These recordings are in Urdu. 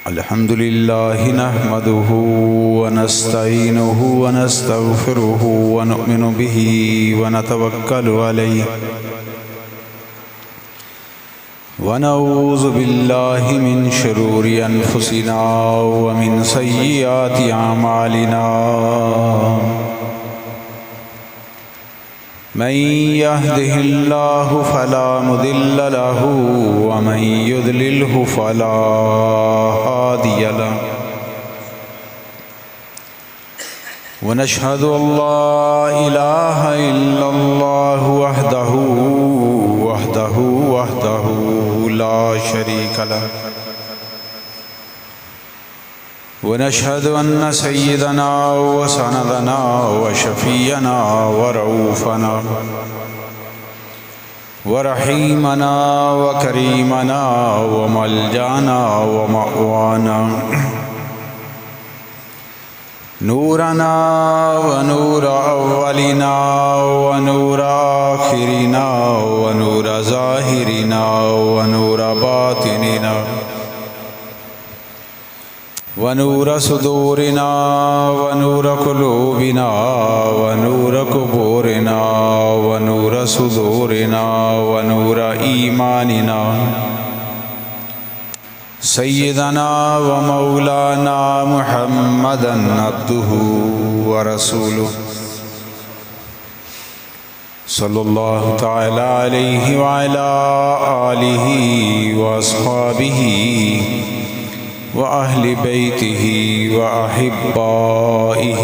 الحمد لله نحمده ونستعينه ونستغفره ونؤمن به ونتوكل عليه ونعوذ بالله من شرور أنفسنا ومن سيئات أعمالنا من يهده الله فلا مضل له ومن يضلله فلا هادي له ونشهد أن لا إله إلا الله وحده لا شريك له ونشهد أن سيدنا وسندنا وشفينا ورؤوفنا ورحيمنا وكريمنا وملجانا ومأوانا نورنا ونور أولنا ونور آخرنا ونور ظاهرنا ونور باطننا ونور صدورنا ونور قلوبنا ونور قبورنا ونور صدورنا ونور إيماننا سيدنا ومولانا محمدا عبده ورسوله صلى الله تعالى عليه وعلى آله وأصحابه وأهل بيته وأحبائه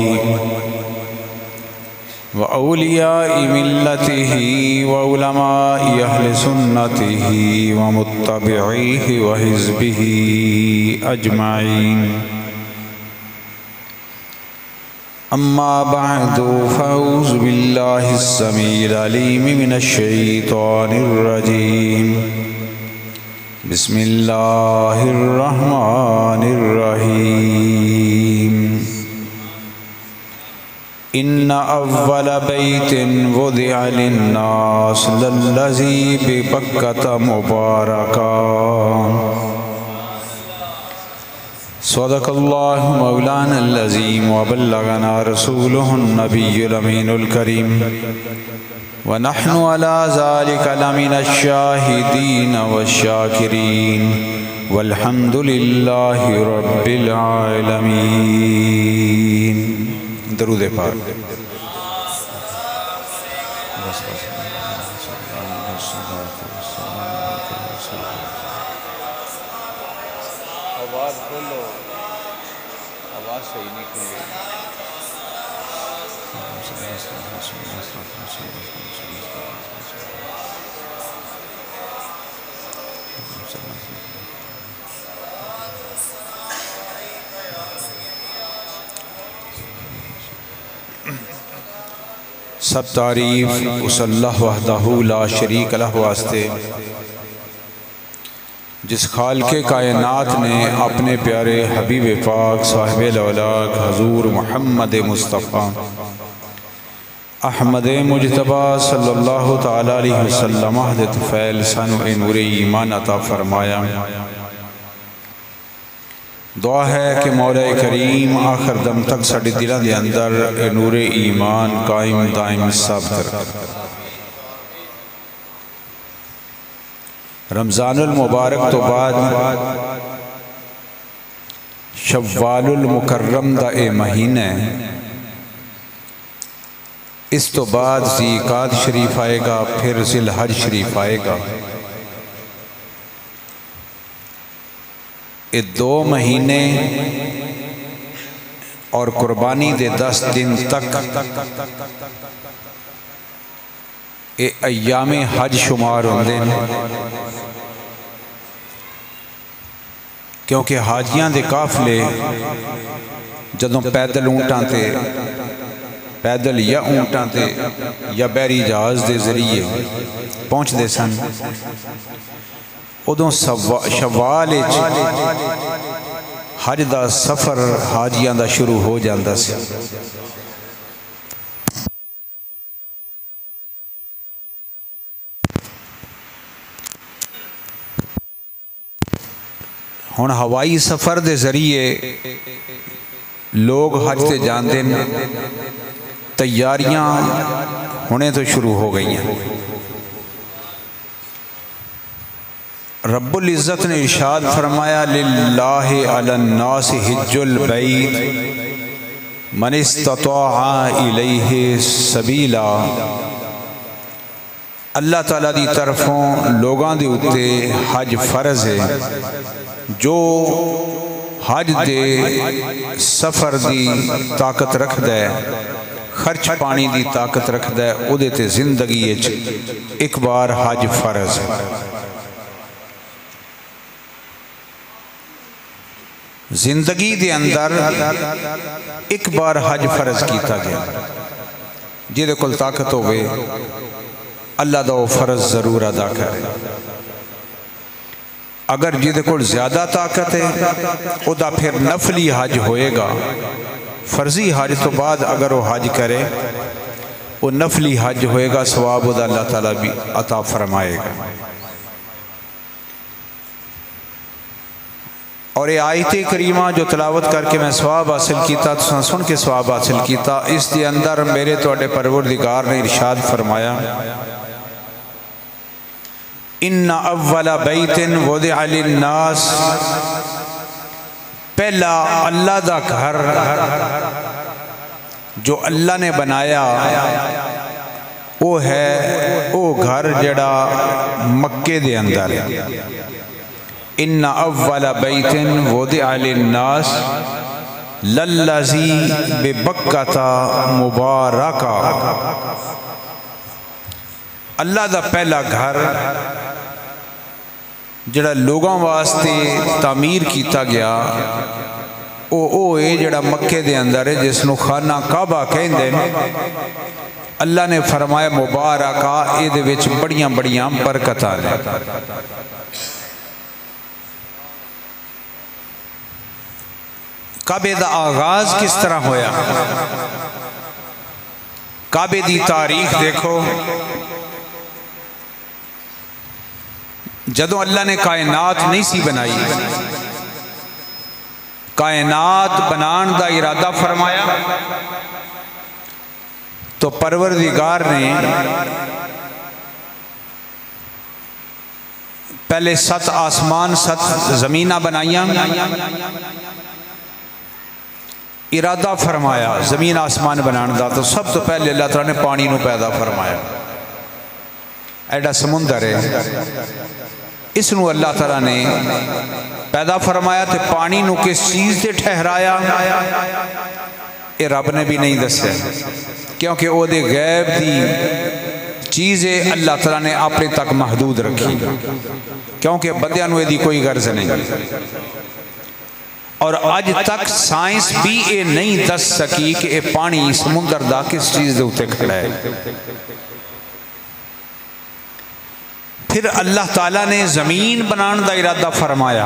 وأولياء ملته وعلماء أهل سنته ومتبعيه وحزبه أجمعين أما بعد فأعوذ بالله السميع العليم من الشيطان الرجيم بسم الله الرحمن الرحيم إن أول بيت وضع للناس للذي ببكة مباركا صدق الله مولانا العظيم وبلغنا رسوله النبي الأمين الكريم ونحن على ذلك لمن الشاهدين والشاكرين والحمد لله رب العالمين درود پاک آواز کھولو آواز صحیح نہیں کھلی سب تعریف اس اللہ وحدہ لا شریک لہ واسطے جس خالق کائنات نے اپنے پیارے حبیب پاک صاحب الاولاق حضور محمد مصطفیٰ احمد مجتبیٰ صلی اللہ تعالیٰ علیہ وسلم عہد طفیل سنو نور ایمان عطا فرمایا۔ دعا ہے کہ مولا کریم آخر دم تک ساڑھے دلہ دے اندر نور ایمان قائم دائم ثابت رکھے۔ رمضان المبارک تو بعد شوال المکرم دا اے مہینہ اس تو بعد ذیقعد شریف آئے گا، پھر ذی الحج شریف آئے گا۔ یہ 2 مہینے اور قربانی دے 10 دن تک یہ ایام حج شمار ہوندے ہیں، کیونکہ حاجیاں دے قافلے جدوں پیدل اونٹاں تے پیدل یا اونٹاں تے یا بحری جہاز دے ذریعے پہنچ دے سن، ادوں شوال حج دا سفر حاجیاں دا شروع ہو جاندہ سی۔ ہن ہوائی سفر دے ذریعے لوگ حج تے جاندے ہیں، تیاریاں ہونے تو شروع ہو گئی ہیں۔ رب العزت نے ارشاد فرمایا للہ علی الناس حج البیت من استطاع الیہ سبیلا، اللہ تعالیٰ دی طرفوں لوگاں دے اتے حج فرض ہے، جو حج دے سفر دی طاقت رکھ دے، خرچ پانی دی طاقت رکھ دے، او دے تے زندگی ایک بار حج فرض ہے۔ زندگی دے اندر ایک بار حج فرض کیتا گیا، جیدے کل طاقت ہوئے اللہ دا وہ فرض ضرور ادا کرے۔ اگر جیدے کل زیادہ طاقت ہے او دا پھر نفلی حج ہوئے گا، فرضی حج تو بعد اگر وہ حج کرے وہ نفلی حج ہوئے گا، ثواب دا اللہ تعالیٰ بھی عطا فرمائے گا۔ اور یہ آیت کریمہ جو تلاوت کر کے میں ثواب حاصل کیتا، تو سن کے ثواب حاصل کیتا، اس دے اندر میرے توڑے پروردگار نے ارشاد فرمایا ان اول بیت وضع للناس، پہلا اللہ دا گھر جو اللہ نے بنایا وہ ہے وہ گھر جڑا مکے دے اندر ہے۔ ان اول بیت وضع للناس للذی ببکۃ مبارکہ، اللہ دا پہلا گھر جڑا لوگاں واسطے تعمیر کیتا گیا او اے جڑا مکے دے اندر ہے، جس نو خانہ کعبہ کہندے ہیں۔ اللہ نے فرمایا مبارکہ، اے دے وچ بڑیاں بڑیاں برکتاں نے۔ کعبے دا آغاز کس طرح ہویا؟ کعبے دی تاریخ دیکھو، جدوں اللہ نے کائنات نہیں سی بنائی، کائنات بنان دا ارادہ فرمایا تو پروردگار نے پہلے 7 آسمان 7 زمینہ بنائیاں، ارادہ فرمایا زمین آسمان بنان دا، تو سب تو پہلے اللہ تعالیٰ نے پانی نو پیدا فرمایا۔ ایڈا سمندر ہے، اس نو اللہ تعالیٰ نے پیدا فرمایا، تے پانی نو کس چیز دے ٹھہرایا اے رب نے بھی نہیں دسے، کیونکہ او دے غیب دی چیزیں اللہ تعالیٰ نے اپنے تک محدود رکھی، کیونکہ بندیاں نو دی کوئی غرض نہیں۔ اور آج تک سائنس بھی اے نہیں دس سکی کہ اے پانی سمندر دا کس چیز دے ہوتے کھڑا ہے۔ پھر اللہ تعالیٰ نے زمین بنان دا ارادہ فرمایا،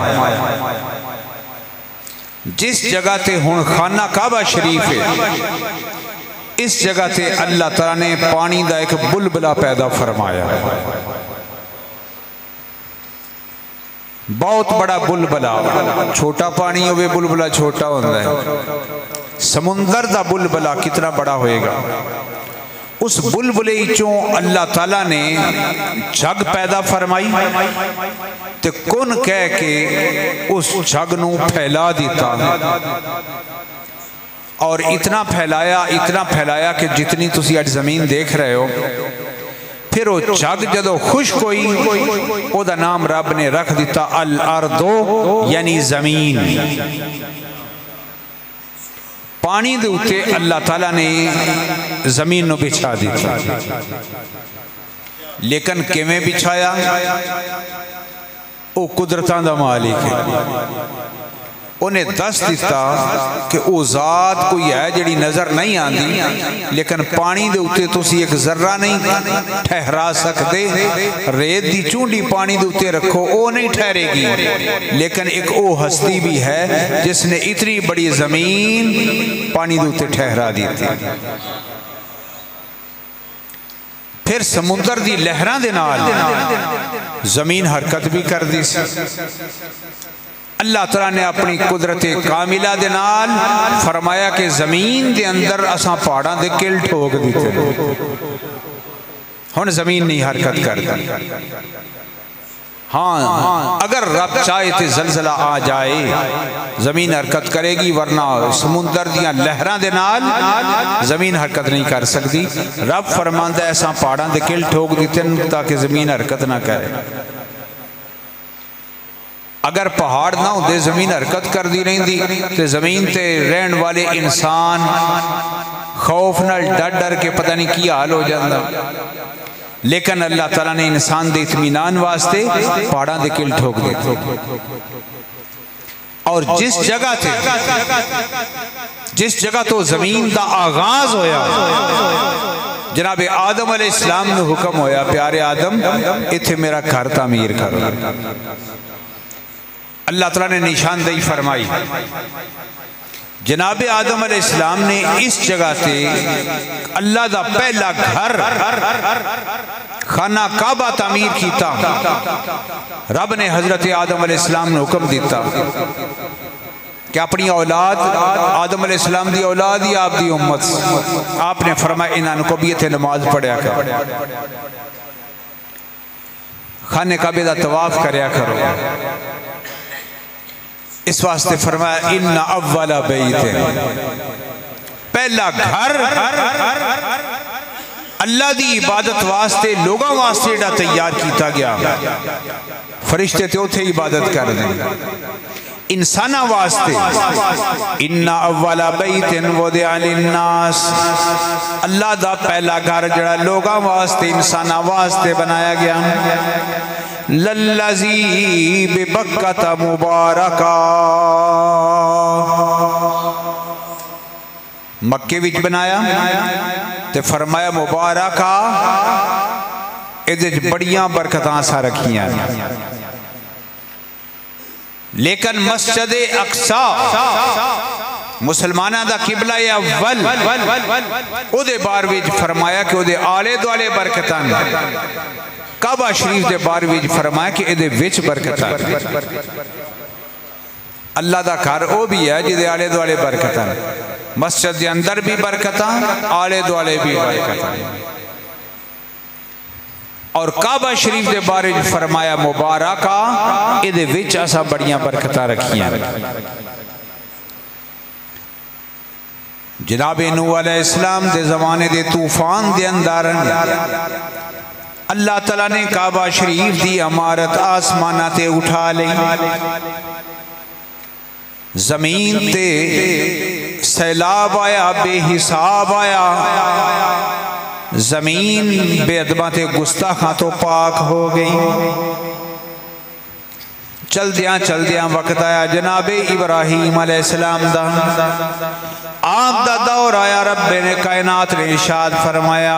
جس جگہ تے ہن خانہ کعبہ شریف ہے، اس جگہ تے اللہ تعالیٰ نے پانی دا ایک بلبلہ پیدا فرمایا، بہت بڑا بلبلہ، چھوٹا پانی ہوئے بلبلہ چھوٹا ہوتا ہے، سمندر دا بلبلہ کتنا بڑا ہوئے گا۔ اس بلبلے چوں اللہ تعالیٰ نے جھگ پیدا فرمائی، تے کن کہہ کے اس جھگ نو پھیلا دیتا، اور اتنا پھیلایا کہ جتنی تسی آج زمین دیکھ رہے ہو، پھر وہ جھگ جدو خشک ہوئی او دا نام رب نے رکھ دیتا الارضو، یعنی زمین۔ پانی دے اتے اللہ تعالیٰ نے زمین نو بچھا دیتا، لیکن کیویں بچھایا؟ او قدرتاں دا مالک ہے، انہیں دس دیتا کہ او ذات کوئی ہے جڑی نظر نہیں آندی، لیکن پانی دے اتے تسی ایک ذرہ نہیں ٹھہرا سکتے، ریت دی چونڈی پانی دے اتے رکھو او نہیں ٹھہرے گی، لیکن ایک او ہستی بھی ہے جس نے اتنی بڑی زمین پانی دے اتے ٹھہرا دیتی۔ پھر سمندر دی لہراں دے نال زمین حرکت بھی کر دی سی، اللہ تعالیٰ نے اپنی قدرت کاملہ دے نال فرمایا کہ زمین دے اندر اساں پہاڑاں دے کل ٹھوک دیتے ہن زمین نہیں حرکت کرتی. ہاں اگر رب چاہے تو زلزلہ آ جائے زمین حرکت کرے گی، ورنہ سمندر دیاں لہراں دے نال زمین حرکت نہیں کر سکتی. رب فرماندا ہے ایسا پہاڑاں دے کل ٹھوک دیتے ہیں تاکہ زمین حرکت نہ کرے. اگر پہاڑ نہ ہوندے زمین حرکت کر دی رہندی تو زمین تے رہن والے انسان خوف نال ڈر ڈر کے پتہ نہیں کی حال ہو جاتا. لیکن اللہ تعالیٰ نے انسان دے اطمینان واسطے پہاڑاں دے کل ٹھوک دیتے. اور جس جگہ تو زمین دا آغاز ہویا جناب آدم علیہ السلام نے حکم ہویا پیارے آدم اتھے میرا گھر تعمیر کرو. اللہ تعالیٰ نے نشاندہی فرمائی. جناب آدم علیہ السلام نے اس جگہ تے اللہ دا پہلا گھر خانہ کعبہ تعمیر کیتا. رب نے حضرت آدم علیہ السلام نے حکم دیتا کہ اپنی اولاد آدم علیہ السلام دی اولاد یا آپ دی امت آپ نے فرمایا انہوں کو بھی یہ نماز پڑھیا کرو، خانہ کعبہ دا طواف کریا کرو. اس واسطے فرمایا ان اول بیت پہلا گھر اللہ دی عبادت واسطے لوگوں واسطے جڑا تیار کیتا گیا. فرشتے تے اوتھے عبادت کر دیں انسانہ واسطے. ان اول بیت وضع للناس اللہ دا پہلا گھر جڑا لوگوں واسطے انسانہ واسطے بنایا گیا. للذی ببکۃ مبارکہ مکے وچ بنایا تے فرمایا مبارکہ ادھے بڑیاں برکتاں سا رکھیاں. لیکن مسجد اقصی مسلمانہ دا قبلہ اول او دے بار وچ فرمایا کہ او دے آلے دوالے برکتاں. کعبہ شریف دے بار وچ فرمایا کہ ادھے وچ برکتاں. اللہ دا گھر او بھی ہے جدے آلے دوالے برکتاں. مسجد دے اندر بھی برکتاں آلے دوالے بھی برکتاں. اور کعبہ شریف دے بارے فرمایا مبارکہ ادھے وچ اسا بڑیاں برکتاں رکھیاں. جناب نوح علیہ السلام دے زمانے دے طوفان دے اندر اللہ تعالیٰ نے کعبہ شریف دی عمارت آسمانہ تے اٹھا لی. زمین تے سیلاب آیا بے حساب آیا. زمین بے ادبہ تے گستاخاں تو پاک ہو گئی. چل دیاں وقت آیا جناب ابراہیم علیہ السلام دا آپ دا دور آیا. رب نے کائنات نے ارشاد فرمایا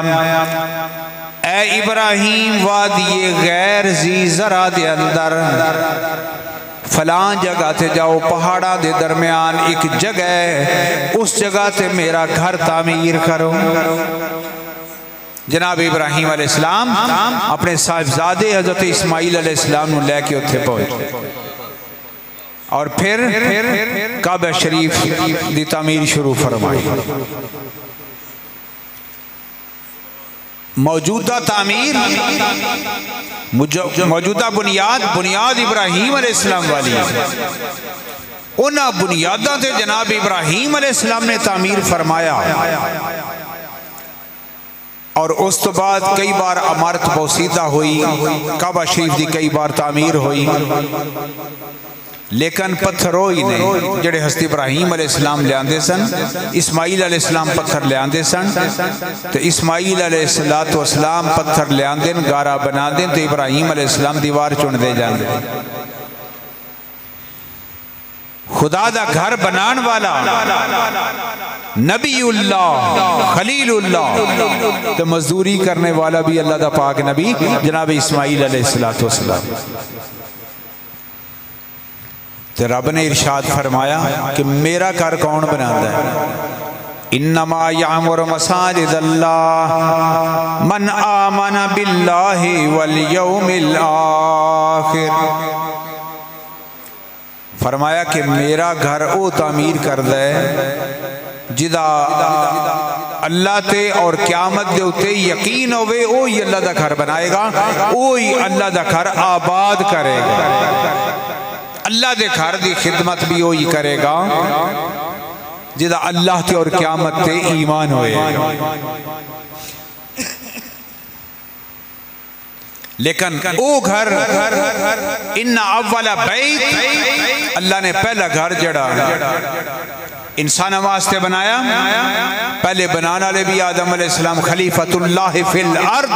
اے ابراہیم وادی غیر ذی زرع دے اندر فلاں جگہ تے جاؤ پہاڑا دے درمیان ایک جگہ ہے اس جگہ تے میرا گھر تعمیر کرو. جناب ابراہیم علیہ السلام اپنے صاحبزادے حضرت اسماعیل علیہ السلام نے لے کے اتھے پہنچے اور پھر کعبہ شریف دی تعمیر شروع فرمائی. موجودہ تعمیر موجودہ بنیاد ابراہیم علیہ السلام والی ہے. انہاں بنیاداں تے جناب ابراہیم علیہ السلام نے تعمیر فرمایا اور اس تو بعد کئی بار عمارت بوسیدہ ہوئی. کعبہ شریف دی کئی بار تعمیر ہوئی لیکن پتھر ہوئی نہیں. جڑے حضرت ابراہیم علیہ السلام لے آندے سن اسماعیل علیہ السلام پتھر لے آندے سن تو اسماعیل علیہ السلام پتھر لے آندے گارا بنا دیں تو ابراہیم علیہ السلام دیوار چن دے جاندے. خدا دا گھر بنان والا نبی اللہ خلیل اللہ تو مزدوری کرنے والا بھی اللہ دا پاک نبی جناب اسماعیل علیہ السلام. تو رب نے ارشاد فرمایا کہ میرا گھر کون بناتا ہے. انما یعمر مساجد اللہ من آمن باللہ والیوم الآخر فرمایا کہ میرا گھر او تعمیر کر دے جدا اللہ تے اور قیامت دے اتے یقین ہوئے اوہی اللہ دا گھر بنائے گا، اوہی اللہ دا گھر آباد کرے گا۔ اللہ دے گھر دی خدمت بھی اوہی کرے گا جدا اللہ تے اور قیامت تے ایمان ہوئے۔ لیکن او گھر ان اول بیت اللہ نے پہلا گھر جڑا انسان واسطے بنایا، پہلے بنانا لے بھی آدم علیہ السلام خلیفۃ اللہ فی الارض،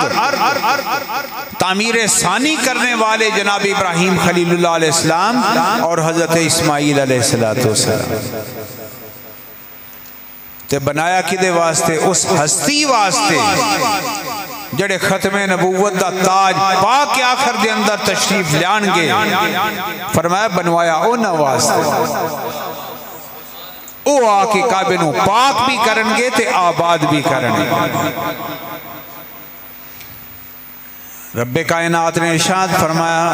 تعمیر ثانی کرنے والے جناب ابراہیم خلیل اللہ علیہ السلام اور حضرت اسماعیل علیہ السلام، تے بنایا کدے واسطے؟ اس ہستی واسطے جڑے ختم نبوت دا تاج پاک آخر دے اندر تشریف لیان گے۔ فرمایا بنوایا اونا واسطے او آکے کعبے نو پاک بھی کرن گے تے آباد بھی کرن گے۔ رب کائنات نے ارشاد فرمایا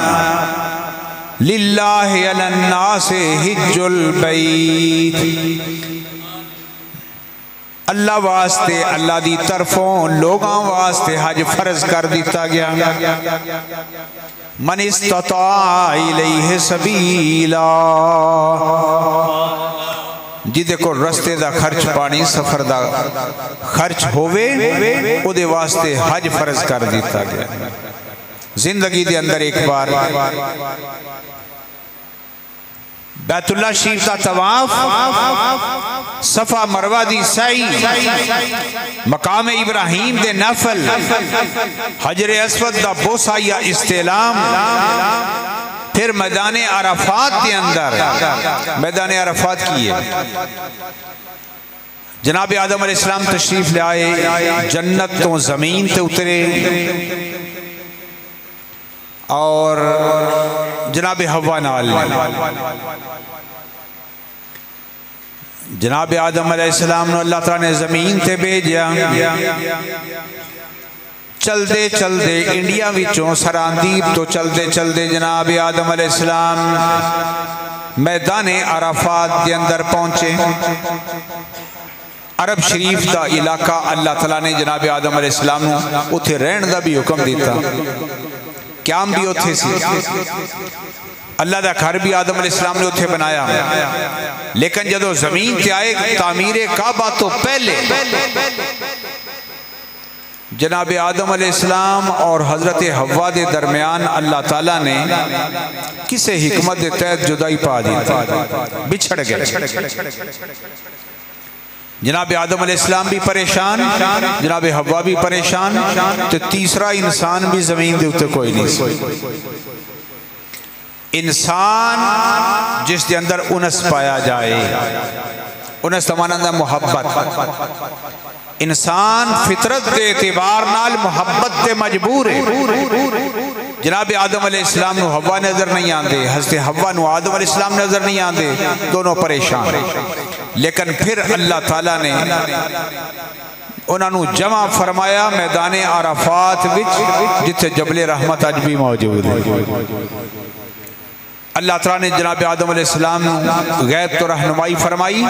للہ علی الناس حج البیت، اللہ واسطے اللہ دی طرفوں لوگاں واسطے حج فرض کر دیتا گیا۔ من استطاع الیہ سبیلا، جدے کو رستے دا خرچ پانی سفر دا خرچ ہوئے او دے واسطے حج فرض کر دیتا گیا۔ زندگی دے اندر ایک بار بیت اللہ شریف دا طواف، صفا مروہ دی سعی، مقام ابراہیم دے نفل، حجر اسود دا بوسہ یا استعلام، پھر میدان عرفات دے اندر میدان عرفات کیے جناب آدم علیہ السلام تشریف لے آئے، جنت تو زمین تے اترے اور جناب حوا نال جناب آدم علیہ السلام نے اللہ تعالیٰ نے زمین تے بھیجیا۔ چل دے انڈیا وچوں سراندیب تو چل دے جناب آدم علیہ السلام میدان عرفات دے اندر پہنچے۔ عرب شریف دا علاقہ اللہ تعالیٰ نے جناب آدم علیہ السلام اتھے رہن دا بھی حکم دیتا، قیام بھی اتھے سی، اللہ دا گھر بھی آدم علیہ السلام نے اتھے بنایا۔ لیکن جدو زمین تے آئے تعمیر کعبہ تو پہلے جناب آدم علیہ السلام اور حضرت حوا دے درمیان اللہ تعالیٰ نے کسے حکمت دے تحت جدائی پا دی، بچھڑ گئے۔ جناب آدم علیہ السلام بھی پریشان، جناب حوا بھی پریشان، تو تیسرا انسان بھی زمین دے اتے کوئی نہیں۔ انسان جس دے اندر انس پایا جائے، انس تمانا محبت، انسان فطرت دے اعتبار نال محبت دے مجبور ہے۔ جناب آدم علیہ السلام نو حوا نظر نہیں آندے، حضرت حوا نو آدم علیہ السلام نظر نہیں آندے، دونوں پریشان۔ لیکن پھر اللہ تعالیٰ نے انہوں نے جمع فرمایا میدان عرفات وچ جتھے جبل رحمت اج بھی موجود ہے۔ اللہ تعالیٰ نے جناب آدم علیہ السلام غیب تو رہنمائی فرمائی،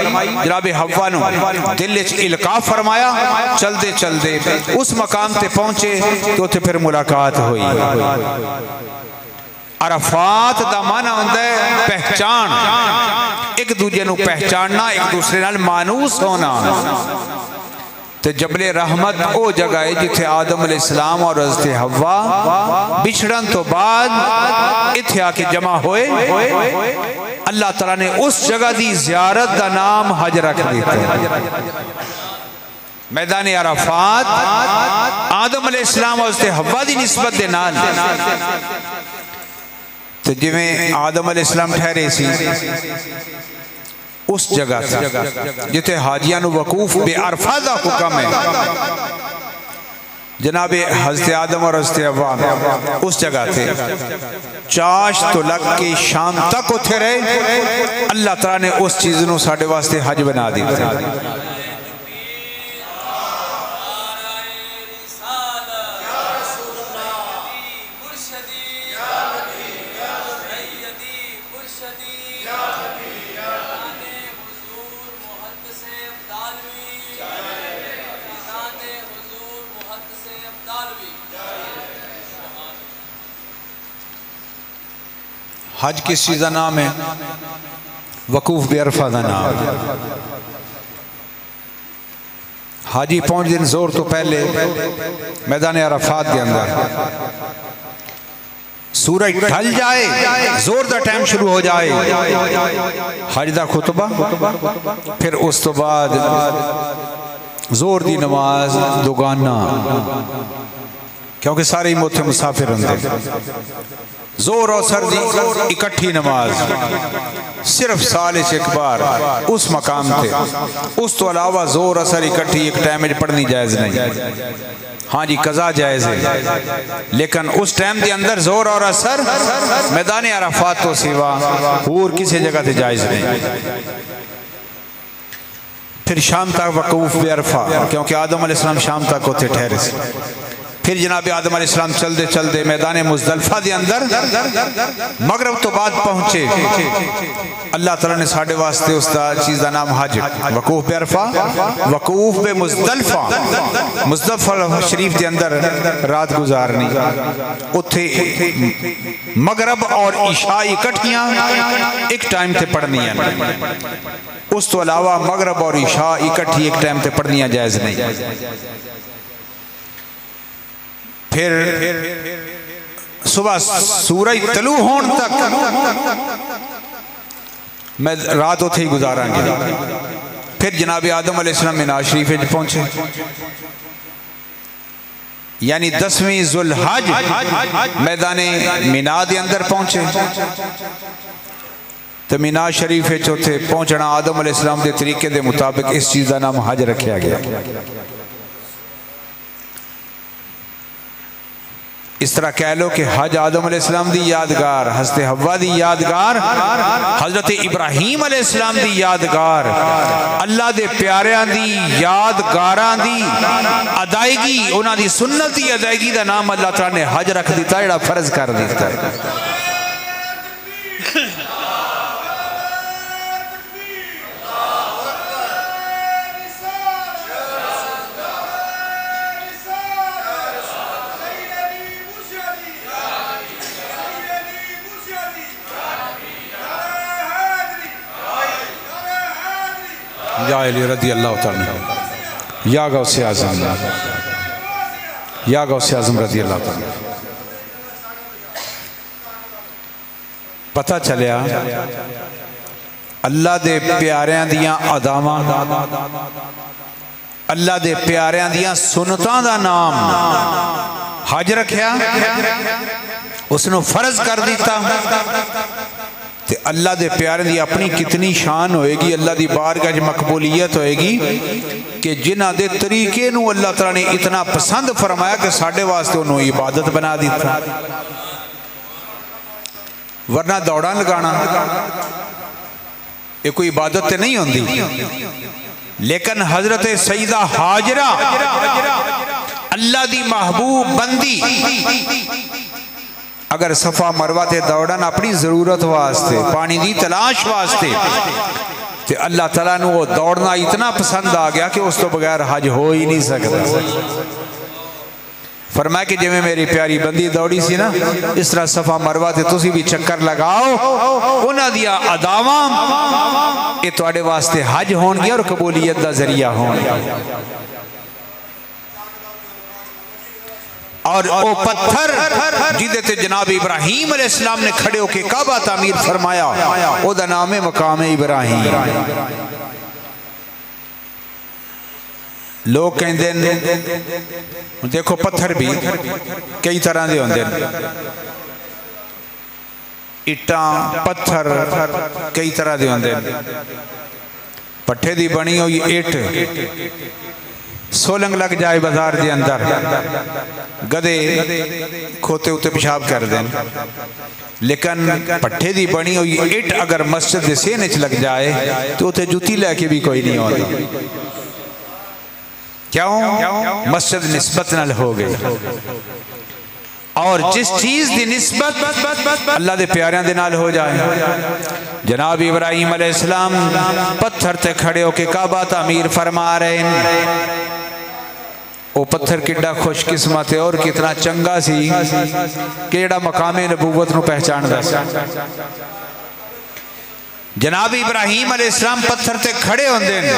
جناب حوا نو دل وچ القاء فرمایا، چل دے اس مقام تے پہنچے تو تے پھر ملاقات ہوئی۔ عرفات دا معنی ہوتا ہے پہچان، ایک دوسرے نو پہچاننا، ایک دوسرے نال مانوس ہونا۔ تو جبل رحمت او جگہ ہے جتھے آدم علیہ السلام اور حضرت حوا بچھڑن تو بعد اتھے آ کے جمع ہوئے۔ اللہ تعالیٰ نے اس جگہ دی زیارت دا نام حج رکھ دیتا ہے۔ میدان عرفات آدم علیہ السلام اور حضرت حوا دی نسبت دے نال، تو جویں آدم علیہ السلام ٹھہرے سی اس جگہ جتے حاجیاں نو وقوف بے عرفہ دا حکم ہے، جناب حضرت آدم اور حضرت حوا اس جگہ تھے، چاش تو لگ کے شام تک اتھے رہے۔ اللہ تعالیٰ نے اس چیز نو ساڑھے واسطے حج بنا دی تھے۔ حج کس چیز کا نام ہے؟ وقوف بے عرفہ کا نام. حاجی پہنچ دن زور تو پہلے میدان عرفات کے اندر سورج ڈھل جائے، زور دا ٹائم شروع ہو جائے، حج دا خطبہ، پھر اس تو بعد زور دی نماز دوگانا، کیونکہ سارے موتھے مسافر ہوندے. زور اور سردی اکٹھی نماز صرف سال ایک بار اس مقام تھے. اس تو علاوہ زور اثر اکٹھی ایک ٹائم میں پڑھنی جائز نہیں. ہاں جی قضا جائز ہے، لیکن اس ٹائم دے اندر زور اور اثر میدان عرفات تو سوا اور کسی جگہ تے جائز نہیں. پھر شام تک وقوف بے عرفہ، کیونکہ آدم علیہ السلام شام تک ہوتے ٹھہرے سے. پھر جناب آدم علیہ السلام چلتے چلتے میدان مزدلفہ دے اندر مغرب تو بعد پہنچے. اللہ تعالیٰ نے ساڑھے واسطے اس چیز کا نام حج، وقوف بے عرفہ، وقوف بے مزدلفہ. مزدلفہ شریف دے اندر رات گزارنی، اتھے مغرب اور عشاء اکٹھیاں ایک ٹائم تے پڑھنی ہیں. اس تو علاوہ مغرب اور عشاء اکٹھی ایک ٹائم تے پڑھنیاں جائز نہیں. پھر صبح سورج طلوع ہون تک میں رات اتھے ہی گزاراں گے. پھر جناب آدم علیہ السلام مینا شریف پہنچے، یعنی 10ویں ذوالحج میدان مینا دے اندر پہنچے. تو مینا شریف چوتھے پہنچنا آدم علیہ السلام دے طریقے دے مطابق اس چیز کا نام حج رکھیا گیا. اس طرح کہہ لو کہ حج آدم علیہ السلام دی یادگار، حضرت حوا دی یادگار، حضرت ابراہیم علیہ السلام دی یادگار، اللہ دے پیاریاں دی یادگاراں دی ادائیگی، انہاں دی سنت دی ادائیگی دا نام اللہ تعالیٰ نے حج رکھ دیتا ہے، جڑا فرض کر دیتا ہے. یا علی رضی اللہ تعالیٰ، یا غوث اعظم، یا غوث اعظم رضی اللہ تعالیٰ. پتہ چلیا اللہ دے پیاریاں دیاں اداواں، اللہ دے پیاریاں دیاں سنتاں دا نام حج رکھیا، اس نے فرض کر دیتا. تے اللہ دے پیارے دی اپنی کتنی شان ہوئے گی، اللہ دی بارگاہ جو مقبولیت ہوئے گی کہ جنہ دے طریقے نو اللہ تعالیٰ نے اتنا پسند فرمایا کہ ساڑھے واسطے انہوں عبادت بنا دیتا. ورنہ دوڑاں لگانا یہ کوئی عبادت تے نہیں ہوندی. لیکن حضرت سیدہ حاجرہ اللہ دی محبوب بندی اگر صفا مروہ تے دوڑن اپنی ضرورت واسطے، پانی دی تلاش واسطے، تے اللہ تعالیٰ نے وہ دوڑنا اتنا پسند آ گیا کہ اس تو بغیر حج ہو ہی نہیں سکتا. فرمایا کہ جب میں میری پیاری بندی دوڑی سی نا، اس طرح صفا مروہ تے تسی بھی چکر لگاؤ، انہاں دیا اداواں یہ تواڈے واسطے حج ہون گیا اور قبولیت دا ذریعہ ہون گیا. اور وہ پتھر جیدے تے جناب ابراہیم علیہ السلام نے کھڑے ہو کے کعبہ تعمیر فرمایا، وہ دا نام مقام ابراہیم. لوگ کہیں دیں دیکھو پتھر بھی کئی طرح دے ہوندے، اٹاں پتھر کئی طرح دے ہوندے. پٹھے دی بنی ہوئی اٹ سولنگ لگ جائے بازار دے اندر، گدے کھوتے ہوتے پیشاب کر دیں. لیکن پٹھے دی بنی ہوئی اٹ اگر مسجد دے سینے چ لگ جائے تو اسے جوتی لے کے بھی کوئی نہیں ہوتا. کیوں؟ مسجد نسبت نال ہو گئی. اور جس چیز دی نسبت اللہ دے پیاریاں دے نال ہو جائے. جناب ابراہیم علیہ السلام پتھر تے کھڑے ہو کے کعبہ تعمیر فرما رہے ہیں. وہ پتھر کڈا خوش قسمت ہے اور کتنا چنگا سی کہ جڑا مقام نبوت نو پہچان دا سی۔ جناب ابراہیم علیہ السلام پتھر تے کھڑے ہوندے ہیں،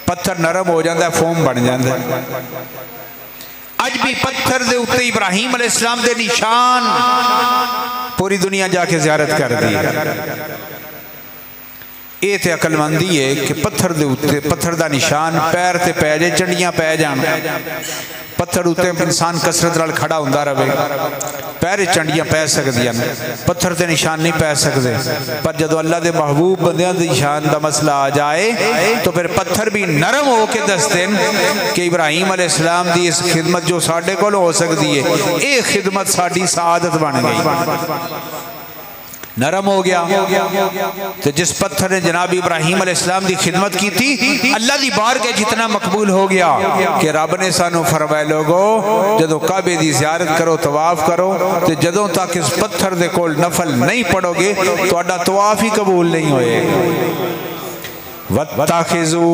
پتھر نرم ہو جاندہ ہے، فوم بن جاندہ ہے۔ اج بھی پتھر دے اتے ابراہیم علیہ السلام دے نشان پوری دنیا جا کے زیارت کر دی۔ یہ تے عقل مندی ہے کہ پتھر دے اتے پتھر دا نشان پیر تے پے جائے، چنڈیاں پے جان، پتھر اتے انسان کسرت نال کھڑا ہوندا رہے، پیر چنڈیاں پے سکدیاں، پتھر تے نشان نہیں پے سکدے۔ پر جدو اللہ دے محبوب بندیاں دے نشان دا مسئلہ آ جائے تو پھر پتھر بھی نرم ہو کے دستے کہ ابراہیم علیہ السلام دی اس خدمت جو ساڑھے کو ہو سکتی ہے، اے خدمت ساڑھی سعادت بن گئی، نرم ہو گیا۔ تو جس پتھر نے جناب ابراہیم علیہ السلام دی خدمت کی تھی، اللہ دی بارگاہ جتنا مقبول ہو گیا کہ رب نے سانو فرمائے لوگو جدو کعبے دی زیارت کرو، طواف کرو، تو جدوں تک اس پتھر دے کول نفل نہیں پڑھو گے تو اڈا طواف ہی قبول نہیں ہوئے۔ وَاتَّخِذُوا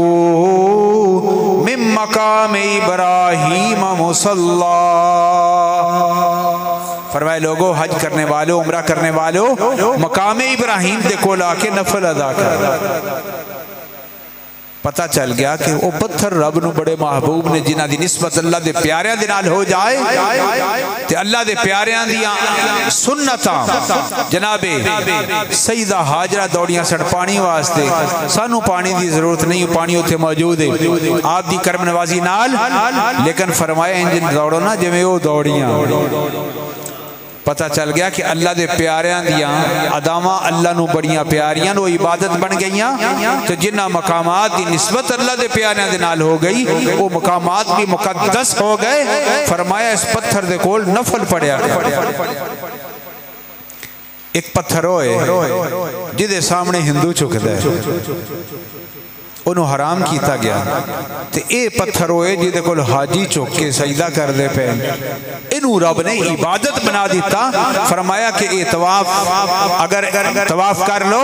مِن مَّقَامِ إِبْرَاهِيمَ مُصَلًّى، فرمائے لوگو حج کرنے والو، عمرہ کرنے والو، مقام ابراہیم دے کول آ کے نفل ادا کر۔ پتہ چل گیا کہ وہ پتھر رب نو بڑے محبوب نے جنہ دی نسبت اللہ دے پیاریاں دے نال ہو جائے تے اللہ دے پیاریاں دیاں سنتاں جناب سیدہ حاجرہ دوڑیاں سڑ پانی واسطے، سانو پانی دی ضرورت نہیں، پانی ہوتے موجود ہے آپ دی کرم نوازی نال، لیکن فرمایا انجن دوڑو نا جویں وہ دوڑیاں۔ پتہ چل گیا کہ اللہ دے پیاریاں دیاں ادامہ اللہ نو بڑیاں پیاریاں نو عبادت بن گئیاں، تو جنہ مقامات دی نسبت اللہ دے پیاریاں دے نال ہو گئی وہ مقامات بھی مقدس ہو گئے۔ فرمایا اس پتھر دے کول نفل پڑیا گیا۔ ایک پتھر ہوئے جدے سامنے ہندو چک دے، انہوں حرام کیتا گیا، تے اے پتھر ہوئے جدے کول حاجی چک کے سجدہ کر دے پہ، انہوں رب نے عبادت بنا دیتا۔ فرمایا کہ اے طواف اگر طواف کر لو،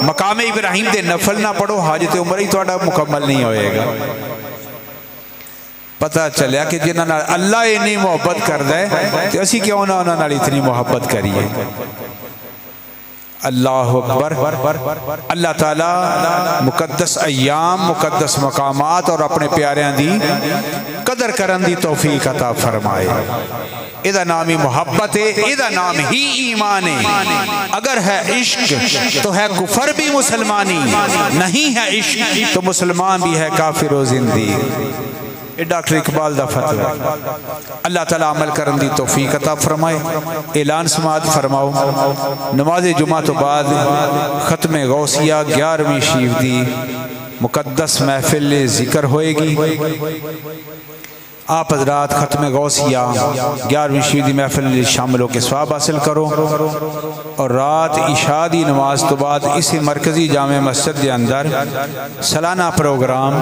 مقام ابراہیم دے نفل نہ پڑھو، حاجت عمرہ ہی توڑا مکمل نہیں ہوئے گا۔ پتہ چلیا کہ جنہاں اللہ انہی محبت کر دے تو اسی کیوں نہ انہاں نال اتنی محبت کریے۔ اللہ اکبر۔ اللہ تعالیٰ مقدس ایام، مقدس مقامات اور اپنے پیاریاں دی قدر کرن دی توفیق عطا فرمائے۔ ادھا نام ہی محبت ہے، ادھا نام ہی ایمان ہے۔ اگر ہے عشق تو ہے کفر بھی مسلمانی، نہیں ہے عشق تو مسلمان بھی ہے کافر و زندی۔ یہ ڈاکٹر اقبال دا فتوی۔ اللہ تعالیٰ عمل کرن دی توفیق عطا فرمائے۔ اعلان سماعت فرماؤ، نماز جمعہ تو بعد ختم غوثیہ 11ویں شریف دی مقدس محفل ذکر ہوئے گی۔ آپ حضرات ختم غوثیہ 11ویں شریف دی محفل میں شامل ہو کے ثواب حاصل کرو، اور رات عشاء دی نماز تو بعد اسی مرکزی جامع مسجد کے اندر سالانہ پروگرام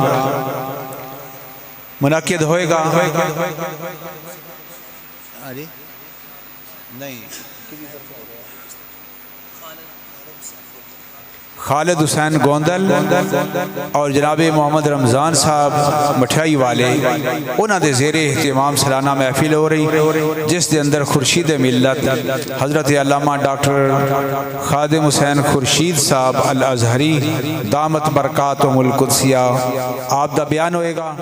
منعقد ہوئے گا۔ خالد حسین گوندل اور جناب محمد رمضان صاحب مٹھائی والے، انہاں دے زیر اہتمام سالانہ محفل ہو رہی، جس دے اندر خورشید ملت حضرت علامہ ڈاکٹر خادم حسین خورشید صاحب الازہری دامت برکاتہم القدسیہ آپ دا بیان ہوئے گا۔